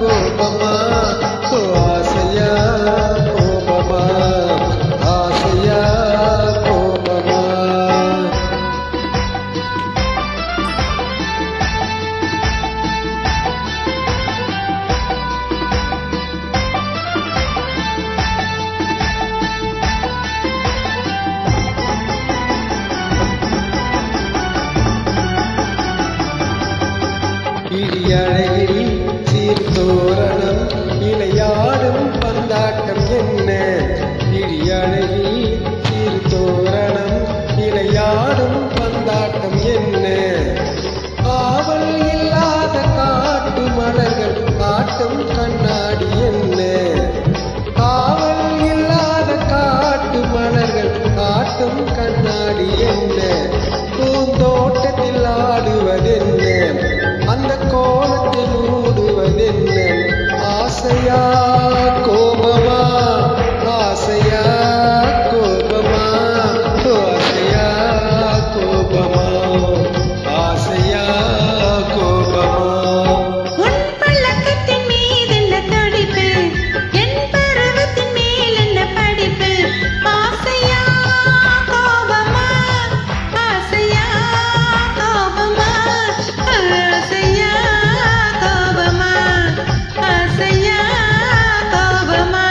கோபமா ஆசையா கோபமா ஆசையா கோபமா இடியழகில் சீர்தோரணம் இளையாடும் பந்தாட்டம் என்ன இடியழகில் சீர்தோரணம் இளையாடும் பந்தாட்டம் என்ன காவல் இல்லாத காட்டு மலர்கள் காட்டும் கண்ணாடி என்ன காவல் இல்லாத காட்டு மலர்கள் காட்டும் கண்ணாடி என்ன பூந்தோட்டத்தில் ஆடுவதென்ன அந்த கோலத்தில் மூடுவதென்ன ஆசையா கோபமா ஆசையா கோபமா ஆசையா கோபமா ஆசையா கோபமா உன் பள்ளக்கத்தின் மீதென்ன துடிப்பு என் பருவத்தின் மேல் என்ன படிப்பு ஆசையா கோபமா ஆசையா கோபமா ஆசையா கோபமா ஆசையா கோபமா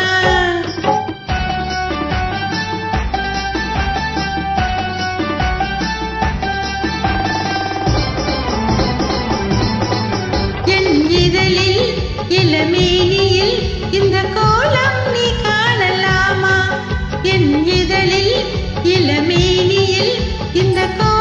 என் இதழில் இளமேனியில் இந்த கோலம் நீ காணலாமா என் இதழில் இளமேனியில் இந்த கோலம்